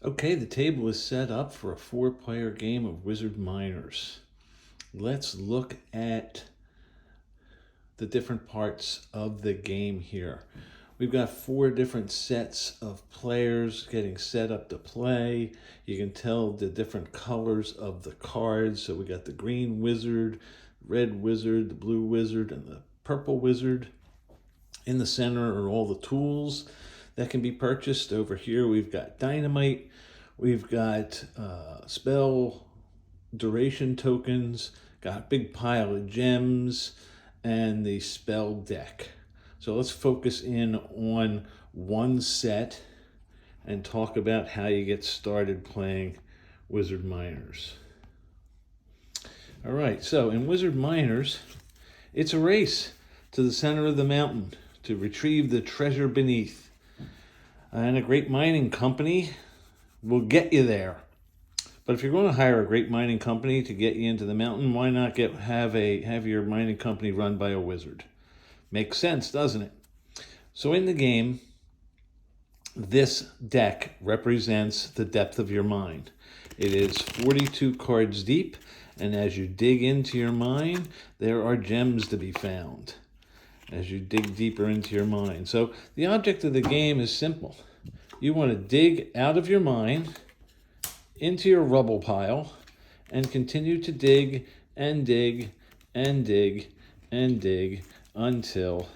Okay, the table is set up for a 4-player game of Wizard Miners. Let's look at the different parts of the game here. We've got 4 different sets of players getting set up to play. You can tell the different colors of the cards. So we got the green wizard, red wizard, the blue wizard, and the purple wizard. In the center are all the tools that can be purchased. Over here we've got dynamite, we've got spell duration tokens, got a big pile of gems, and the spell deck. So let's focus in on one set and talk about how you get started playing Wizard Miners. All right, so in Wizard Miners, it's a race to the center of the mountain to retrieve the treasure beneath. And a great mining company will get you there. But if you're going to hire a great mining company to get you into the mountain, why not have your mining company run by a wizard? Makes sense, doesn't it? So in the game, this deck represents the depth of your mine. It is 42 cards deep, and as you dig into your mine, there are gems to be found as you dig deeper into your mine. So the object of the game is simple. You want to dig out of your mine into your rubble pile and continue to dig and dig and dig and dig until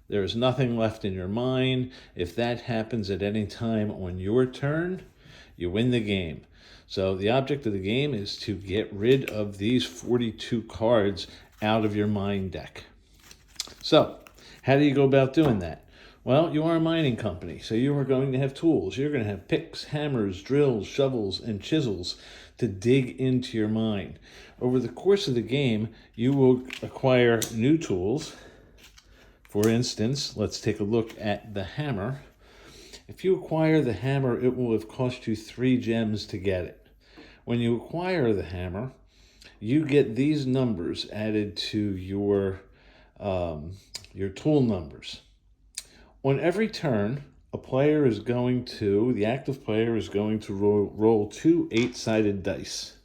there is nothing left in your mine. If that happens at any time on your turn, you win the game. So the object of the game is to get rid of these 42 cards out of your mine deck. So how do you go about doing that? Well, you are a mining company, so you are going to have tools. You're going to have picks, hammers, drills, shovels, and chisels to dig into your mine. Over the course of the game, you will acquire new tools. For instance, let's take a look at the hammer. If you acquire the hammer, it will have cost you 3 gems to get it. When you acquire the hammer, you get these numbers added to your tool numbers. On every turn, the active player is going to roll 2 8-sided dice.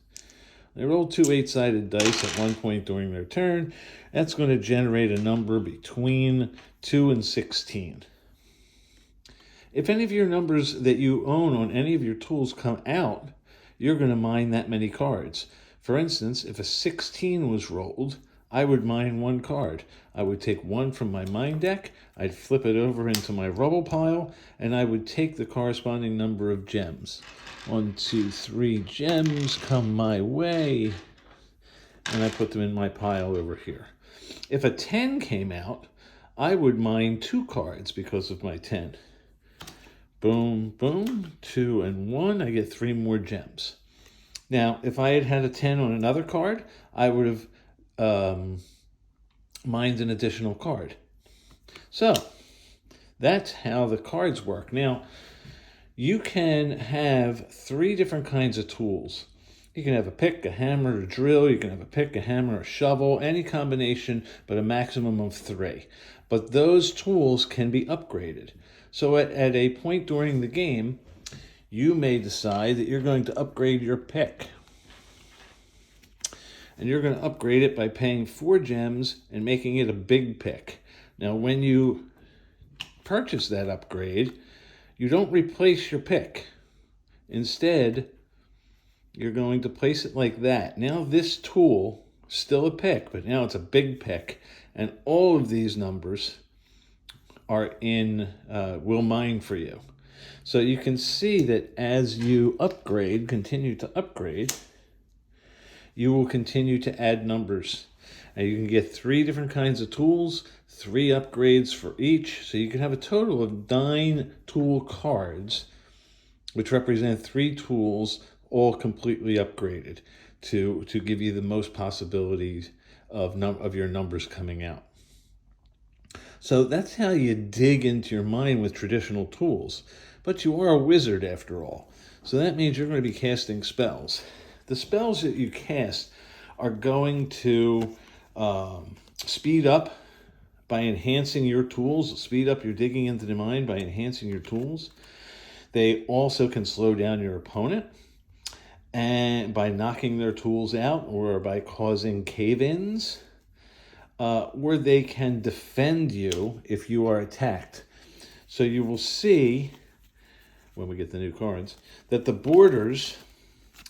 They roll 2 8-sided dice at one point during their turn. That's going to generate a number between 2 and 16. If any of your numbers that you own on any of your tools come out, you're going to mine that many cards. For instance, if a 16 was rolled, I would mine 1 card. I would take 1 from my mine deck, I'd flip it over into my rubble pile, and I would take the corresponding number of gems. 1, 2, 3 gems come my way, and I put them in my pile over here. If a 10 came out, I would mine 2 cards because of my 10. Boom, boom, 2 and 1, I get 3 more gems. Now, if I had had a 10 on another card, I would have mined an additional card. So that's how the cards work. Now, you can have 3 different kinds of tools. You can have a pick, a hammer, a drill. You can have a pick, a hammer, a shovel, any combination, but a maximum of 3. But those tools can be upgraded. So at a point during the game, you may decide that you're going to upgrade your pick. And you're going to upgrade it by paying 4 gems and making it a big pick. Now, when you purchase that upgrade, you don't replace your pick. Instead, you're going to place it like that. Now this tool, still a pick, but now it's a big pick. And all of these numbers are will mine for you. So you can see that as you continue to upgrade, you will continue to add numbers. And you can get 3 different kinds of tools, 3 upgrades for each. So you can have a total of 9 tool cards, which represent 3 tools, all completely upgraded to give you the most possibilities of your numbers coming out. So that's how you dig into your mine with traditional tools. But you are a wizard after all. So that means you're going to be casting spells. The spells that you cast are going to speed up by enhancing your tools, speed up your digging into the mine by enhancing your tools. They also can slow down your opponent and by knocking their tools out or by causing cave-ins, or they can defend you if you are attacked. So you will see, when we get the new cards, that the borders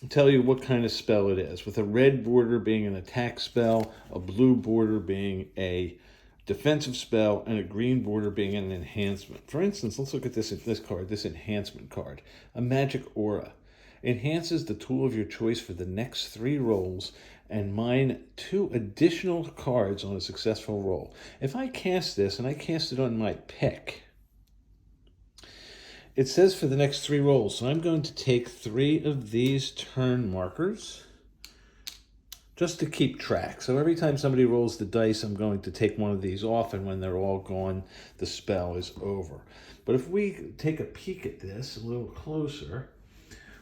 tell you what kind of spell it is, with a red border being an attack spell, a blue border being a defensive spell, and a green border being an enhancement. For instance, let's look at this card, this enhancement card. A magic aura. Enhances the tool of your choice for the next 3 rolls and mine 2 additional cards on a successful roll. If I cast this, and I cast it on my pick, it says for the next 3 rolls. So I'm going to take 3 of these turn markers just to keep track. So every time somebody rolls the dice, I'm going to take one of these off, and when they're all gone, the spell is over. But if we take a peek at this a little closer,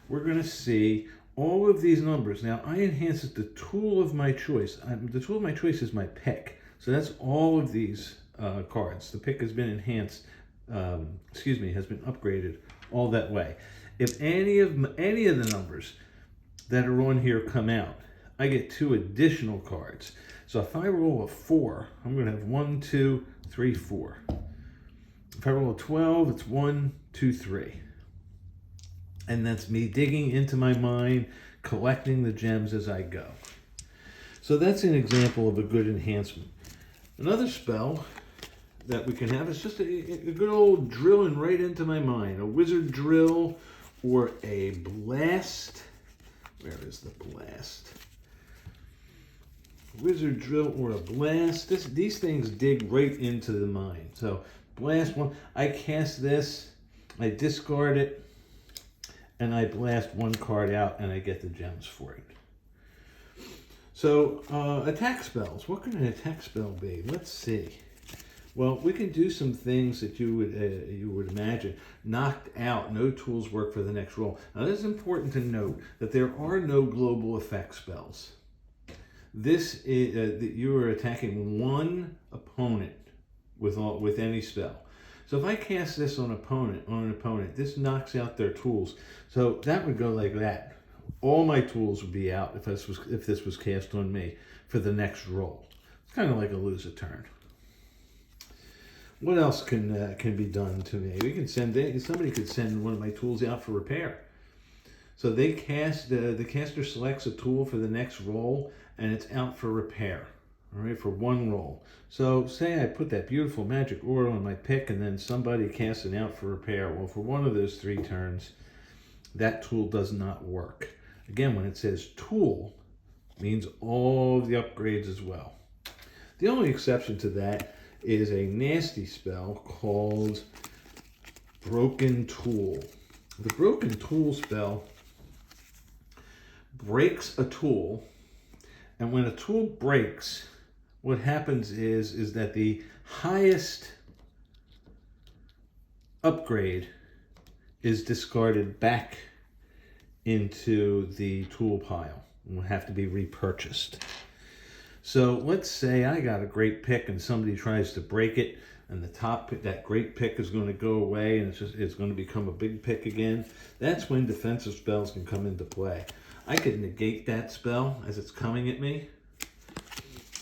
we're going to see all of these numbers. Now, I enhance it the tool of my choice. The tool of my choice is my pick. So that's all of these cards. The pick has been enhanced, has been upgraded all that way. If any of the numbers that are on here come out, I get 2 additional cards. So if I roll a 4, I'm going to have 1, 2, 3, 4. If I roll a 12, it's 1, 2, 3. And that's me digging into my mind, collecting the gems as I go. So that's an example of a good enhancement. Another spell that we can have is just a good old drilling right into my mind. A wizard drill or a blast. Where is the blast? Wizard drill or a blast. These things dig right into the mind. So blast one. I cast this. I discard it. And I blast 1 card out, and I get the gems for it. So, attack spells. What can an attack spell be? Let's see. Well, we can do some things that you would imagine. Knocked out. No tools work for the next roll. Now, this is important to note that there are no global effect spells. This is that you are attacking one opponent with any spell. So if I cast this on an opponent, this knocks out their tools. So that would go like that. All my tools would be out if this was cast on me for the next roll. It's kind of like a lose a turn. What else can be done to me? Somebody could send one of my tools out for repair. So the caster selects a tool for the next roll, and it's out for repair. All right, for 1 roll. So say I put that beautiful magic aura on my pick, and then somebody casts it out for repair. Well, for one of those 3 turns, that tool does not work. Again, when it says tool, it means all the upgrades as well. The only exception to that is a nasty spell called Broken Tool. The Broken Tool spell breaks a tool, and when a tool breaks, what happens is that the highest upgrade is discarded back into the tool pile and will have to be repurchased. So let's say I got a great pick and somebody tries to break it, and the top pick, that great pick, is going to go away, and it's going to become a big pick again. That's when defensive spells can come into play. I could negate that spell as it's coming at me.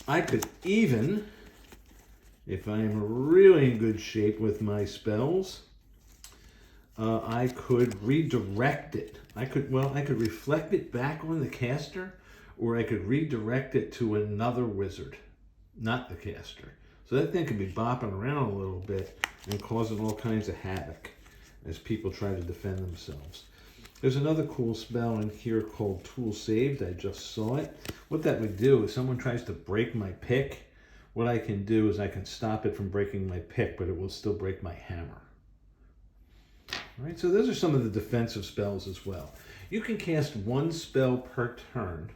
I could even, if I am really in good shape with my spells, I could redirect it. I could reflect it back on the caster, or I could redirect it to another wizard, not the caster. So that thing could be bopping around a little bit and causing all kinds of havoc as people try to defend themselves. There's another cool spell in here called Tool Saved. I just saw it. What that would do is someone tries to break my pick, what I can do is I can stop it from breaking my pick, but it will still break my hammer. All right, so those are some of the defensive spells as well. You can cast 1 spell per turn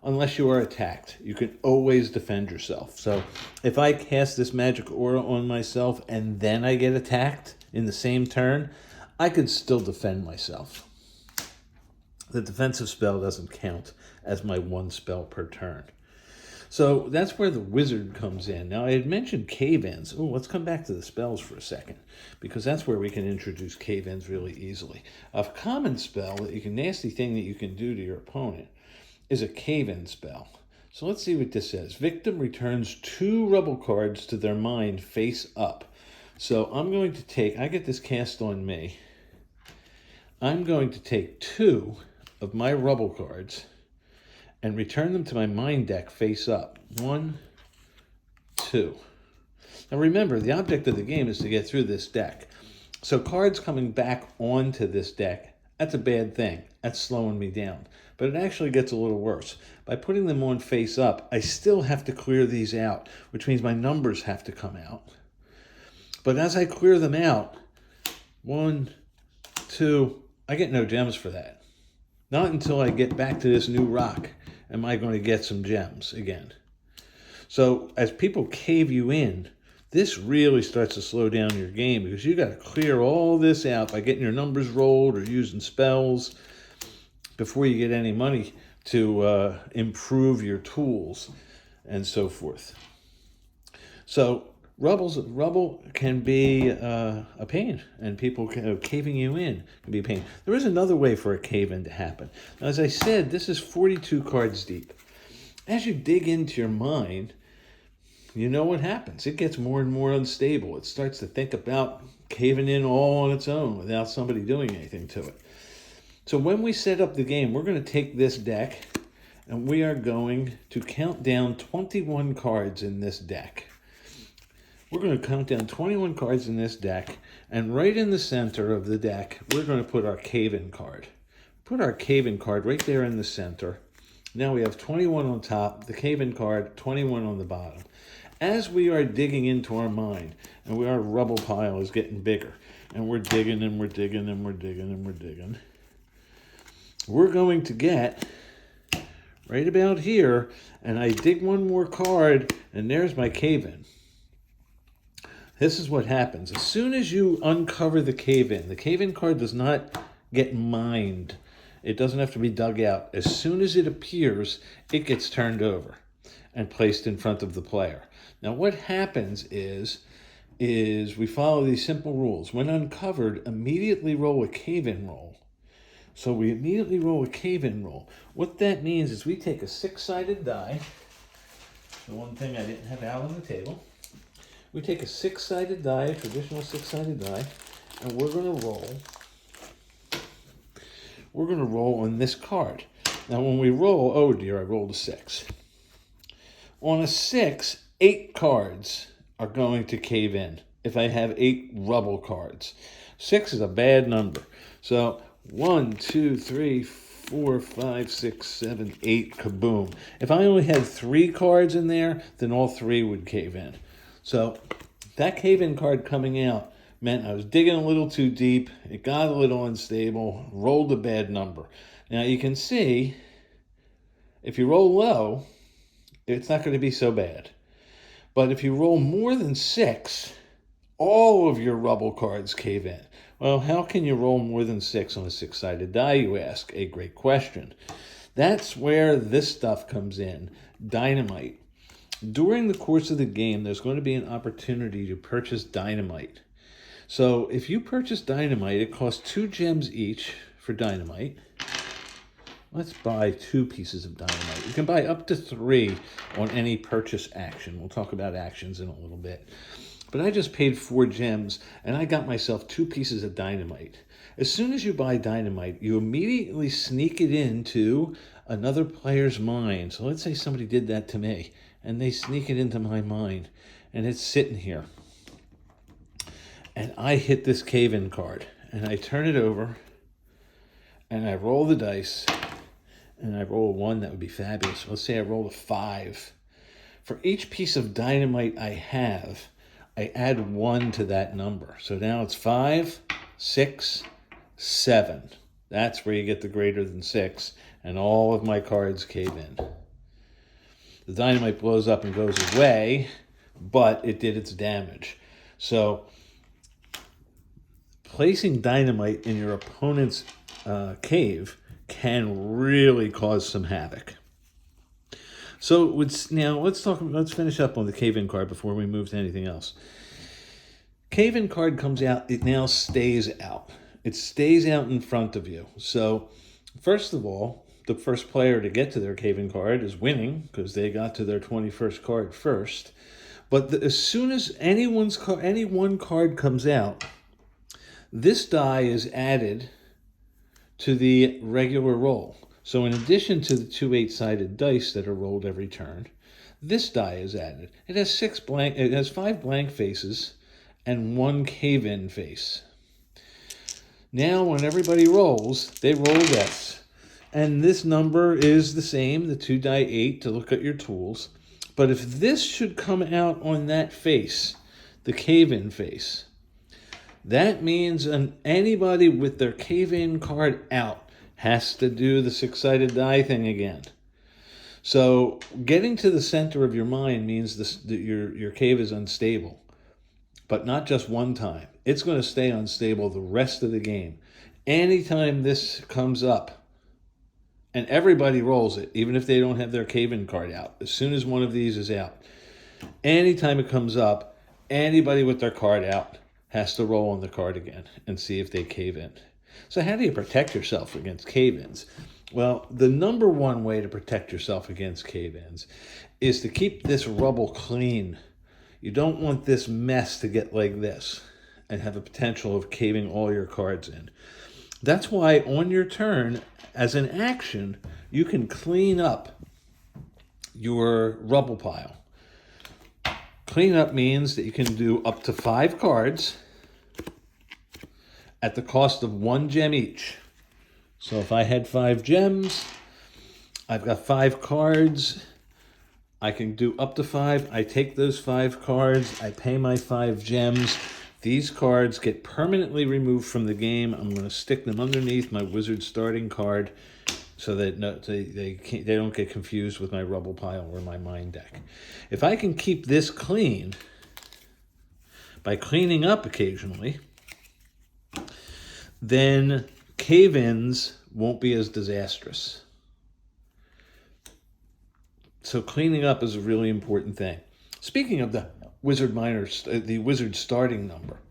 unless you are attacked. You can always defend yourself. So if I cast this magic aura on myself and then I get attacked in the same turn, I could still defend myself. The defensive spell doesn't count as my 1 spell per turn. So that's where the wizard comes in. Now, I had mentioned cave-ins. Oh, let's come back to the spells for a second, because that's where we can introduce cave-ins really easily. A common spell, nasty thing that you can do to your opponent, is a cave-in spell. So let's see what this says. Victim returns 2 rubble cards to their mind face up. So I'm going to take, I get this cast on me. I'm going to take 2 of my rubble cards and return them to my mind deck face up. 1, 2. Now remember, the object of the game is to get through this deck. So cards coming back onto this deck, that's a bad thing. That's slowing me down. But it actually gets a little worse. By putting them on face up, I still have to clear these out, which means my numbers have to come out. But as I clear them out, 1, 2, I get no gems for that. Not until I get back to this new rock am I going to get some gems again. So as people cave you in, this really starts to slow down your game, because you got to clear all this out by getting your numbers rolled or using spells before you get any money to improve your tools and so forth. So rubble can be a pain, and people caving you in can be a pain. There is another way for a cave-in to happen. Now, as I said, this is 42 cards deep. As you dig into your mind, you know what happens. It gets more and more unstable. It starts to think about caving in all on its own without somebody doing anything to it. So when we set up the game, we're going to take this deck and we are going to count down 21 cards in this deck. We're going to count down 21 cards in this deck, and right in the center of the deck, we're going to put our cave-in card. Put our cave-in card right there in the center. Now we have 21 on top, the cave-in card, 21 on the bottom. As we are digging into our mind, and our rubble pile is getting bigger, and we're digging and we're digging and we're digging and we're digging, we're going to get right about here, and I dig one more card, and there's my cave-in. This is what happens. As soon as you uncover the cave-in card does not get mined. It doesn't have to be dug out. As soon as it appears, it gets turned over and placed in front of the player. Now what happens is we follow these simple rules. When uncovered, immediately roll a cave-in roll. So we immediately roll a cave-in roll. What that means is we take a 6-sided die, the one thing I didn't have out on the table. We take a 6-sided die, a traditional 6-sided die, and we're going to roll. We're going to roll on this card. Now when we roll, oh dear, I rolled a 6. On a 6, 8 cards are going to cave in if I have 8 rubble cards. 6 is a bad number. So 1, 2, 3, 4, 5, 6, 7, 8, kaboom. If I only had 3 cards in there, then all 3 would cave in. So that cave-in card coming out meant I was digging a little too deep. It got a little unstable, rolled a bad number. Now you can see, if you roll low, it's not going to be so bad. But if you roll more than 6, all of your rubble cards cave in. Well, how can you roll more than 6 on a 6-sided die, you ask? A great question. That's where this stuff comes in, dynamite. During the course of the game, there's going to be an opportunity to purchase dynamite. So if you purchase dynamite, it costs 2 gems each for dynamite. Let's buy 2 pieces of dynamite. You can buy up to 3 on any purchase action. We'll talk about actions in a little bit. But I just paid 4 gems, and I got myself 2 pieces of dynamite. As soon as you buy dynamite, you immediately sneak it into another player's mind. So let's say somebody did that to me, and they sneak it into my mind, and it's sitting here. And I hit this cave-in card, and I turn it over, and I roll the dice, and I roll a 1. That would be fabulous. Let's say I roll a 5. For each piece of dynamite I have, I add 1 to that number. So now it's 5, 6, 7. That's where you get the greater than 6, and all of my cards cave in. The dynamite blows up and goes away, but it did its damage. So placing dynamite in your opponent's cave can really cause some havoc. So now let's finish up on the cave-in card before we move to anything else. Cave-in card comes out, it now stays out. It stays out in front of you. So first of all, the first player to get to their cave-in card is winning because they got to their 21st card first. But as soon as any one card comes out, this die is added to the regular roll. So in addition to the 2 8-sided dice that are rolled every turn, this die is added. It has 5 blank faces and 1 cave-in face. Now when everybody rolls, they roll this. And this number is the same, the 2 die 8, to look at your tools. But if this should come out on that face, the cave-in face, that means anybody with their cave-in card out has to do the 6-sided die thing again. So getting to the center of your mind means that your cave is unstable. But not just one time. It's going to stay unstable the rest of the game. Anytime this comes up, and everybody rolls it, even if they don't have their cave-in card out, as soon as one of these is out, anytime it comes up, anybody with their card out has to roll on the card again and see if they cave in. So how do you protect yourself against cave-ins? Well, the number one way to protect yourself against cave-ins is to keep this rubble clean. You don't want this mess to get like this and have a potential of caving all your cards in. That's why on your turn, as an action, you can clean up your rubble pile. Clean up means that you can do up to 5 cards at the cost of 1 gem each. So if I had 5 gems, I've got 5 cards. I can do up to 5. I take those 5 cards. I pay my 5 gems. These cards get permanently removed from the game. I'm going to stick them underneath my wizard starting card so that they don't get confused with my rubble pile or my mine deck. If I can keep this clean by cleaning up occasionally, then cave-ins won't be as disastrous. So cleaning up is a really important thing. Speaking of the wizard starting number,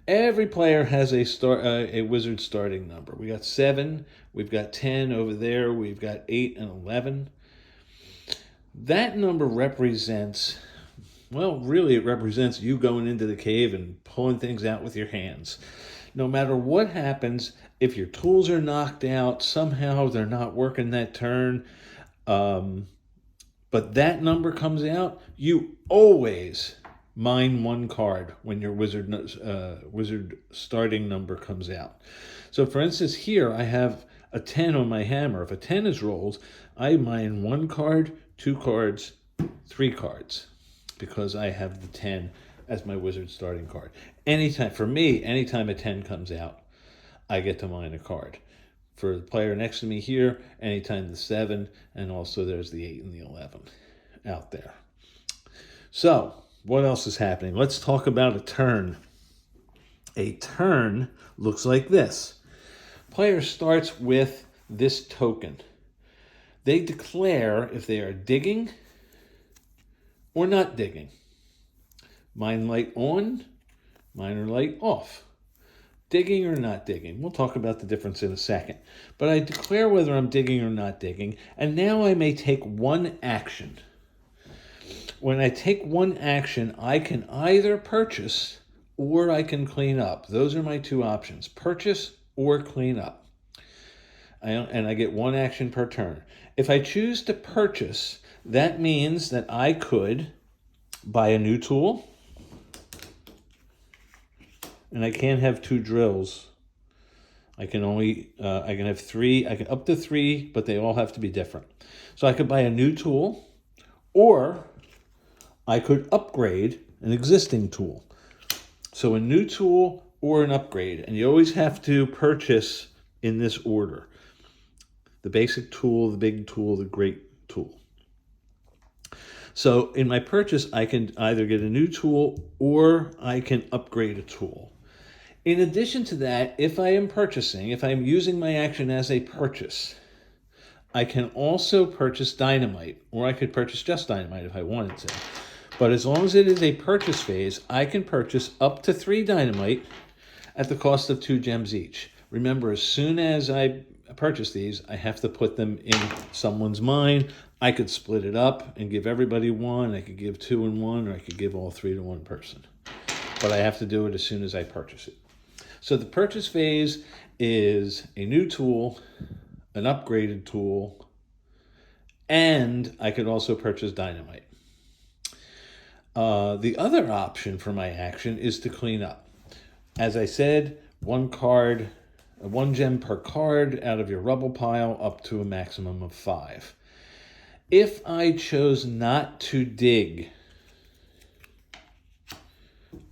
every player has a wizard starting number. We got 7, we've got 10 over there, we've got 8 and 11. That number represents, well, really it represents you going into the cave and pulling things out with your hands. No matter what happens, if your tools are knocked out, somehow they're not working that turn, but that number comes out, you always mine 1 card when your wizard starting number comes out. So for instance, here I have a 10 on my hammer. If a 10 is rolled, I mine 1 card, 2 cards, 3 cards, because I have the 10 as my wizard starting card. Anytime a 10 comes out, I get to mine a card. For the player next to me here, anytime the 7, and also there's the 8 and the 11 out there. So, what else is happening? Let's talk about a turn. A turn looks like this. Player starts with this token. They declare if they are digging or not digging. Mine light on, miner light off. Digging or not digging. We'll talk about the difference in a second. But I declare whether I'm digging or not digging, and now I may take 1 action. When I take 1 action, I can either purchase or I can clean up. Those are my 2 options, purchase or clean up. And I get 1 action per turn. If I choose to purchase, that means that I could buy a new tool, and I can't have 2 drills. I can have 3, up to 3, but they all have to be different. So I could buy a new tool, or I could upgrade an existing tool. So a new tool or an upgrade, and you always have to purchase in this order. The basic tool, the big tool, the great tool. So in my purchase, I can either get a new tool or I can upgrade a tool. In addition to that, if I am using my action as a purchase, I can also purchase dynamite, or I could purchase just dynamite if I wanted to. But as long as it is a purchase phase, I can purchase up to 3 dynamite at the cost of 2 gems each. Remember, as soon as I purchase these, I have to put them in someone's mine. I could split it up and give everybody 1. I could give 2 and 1, or I could give all 3 to one person. But I have to do it as soon as I purchase it. So the purchase phase is a new tool, an upgraded tool, and I could also purchase dynamite. The other option for my action is to clean up. As I said, 1 gem per card out of your rubble pile up to a maximum of 5. If I chose not to dig,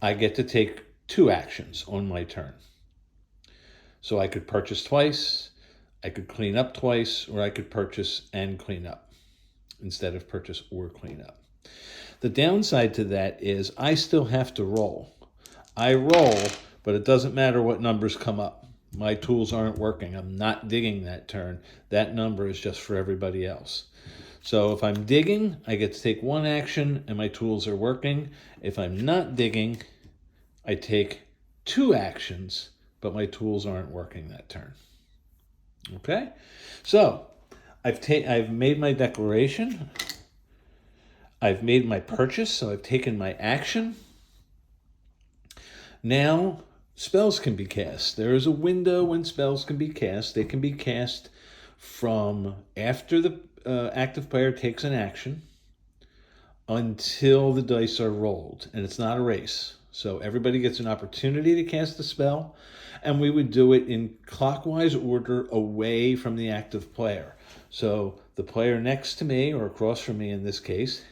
I get to take 2 actions on my turn. So I could purchase twice, I could clean up twice, or I could purchase and clean up instead of purchase or clean up. The downside to that is I still have to roll. I roll, but it doesn't matter what numbers come up. My tools aren't working. I'm not digging that turn. That number is just for everybody else. So if I'm digging, I get to take 1 action and my tools are working. If I'm not digging, I take 2 actions, but my tools aren't working that turn. Okay? So I've made my declaration. I've made my purchase, so I've taken my action. Now, spells can be cast. There is a window when spells can be cast. They can be cast from after the active player takes an action until the dice are rolled, and it's not a race. So everybody gets an opportunity to cast a spell, and we would do it in clockwise order away from the active player. So the player next to me, or across from me in this case,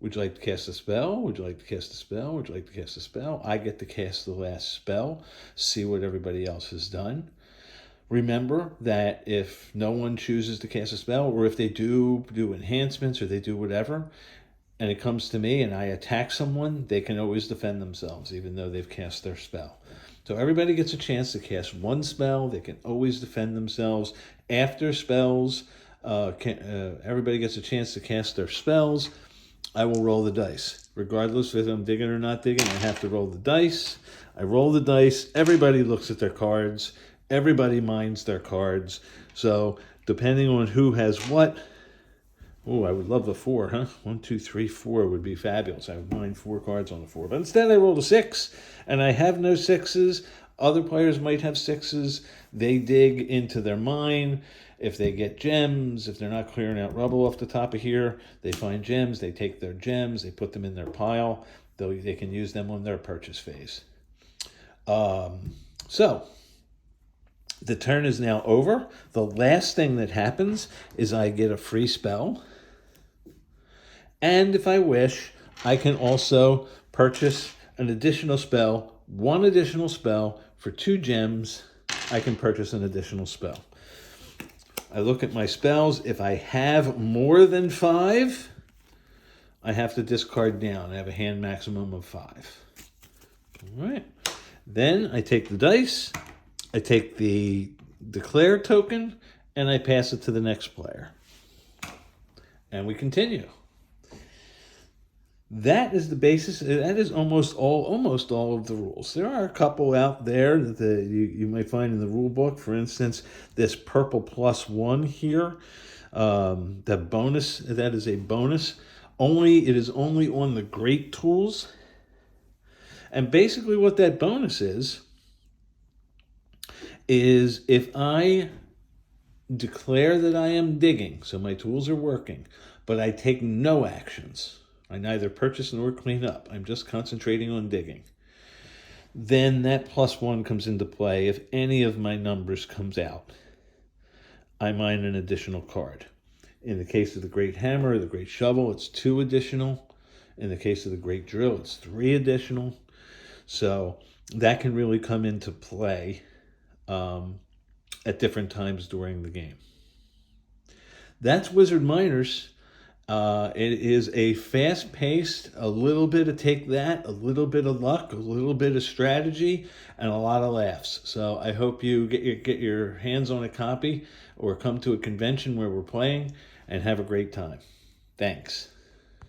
would you like to cast a spell? Would you like to cast a spell? Would you like to cast a spell? I get to cast the last spell, see what everybody else has done. Remember that if no one chooses to cast a spell, or if they do enhancements, or they do whatever, and it comes to me and I attack someone, they can always defend themselves, even though they've cast their spell. So everybody gets a chance to cast 1 spell. They can always defend themselves. After spells, everybody gets a chance to cast their spells. I will roll the dice. Regardless if I'm digging or not digging, I have to roll the dice. I roll the dice. Everybody looks at their cards. Everybody minds their cards. So depending on who has what, I would love the 4, huh? 1, 2, 3, 4 would be fabulous. I would mind 4 cards on the 4. But instead I rolled a 6, and I have no 6s. Other players might have 6s. They dig into their mine. If they get gems, if they're not clearing out rubble off the top of here, they find gems, they take their gems, they put them in their pile, they can use them on their purchase phase. So, the turn is now over. The last thing that happens is I get a free spell. And if I wish, I can also purchase an additional spell, 1 additional spell for 2 gems. I can purchase an additional spell. I look at my spells. If I have more than 5, I have to discard down. I have a hand maximum of 5. All right. Then I take the dice, I take the declare token, and I pass it to the next player. And we continue. That is the basis. That is almost all of the rules. There are a couple out there that you might find in the rule book. For instance, this purple +1 here, that bonus. That is a bonus. It is only on the great tools. And basically, what that bonus is if I declare that I am digging, so my tools are working, but I take no actions. I neither purchase nor clean up. I'm just concentrating on digging. Then that +1 comes into play if any of my numbers comes out. I mine an additional card. In the case of the Great Hammer or the Great Shovel, it's 2 additional. In the case of the Great Drill, it's 3 additional. So that can really come into play at different times during the game. That's Wizard Miners. It is a fast-paced, a little bit of take that, a little bit of luck, a little bit of strategy, and a lot of laughs. So I hope you get your hands on a copy or come to a convention where we're playing and have a great time. Thanks.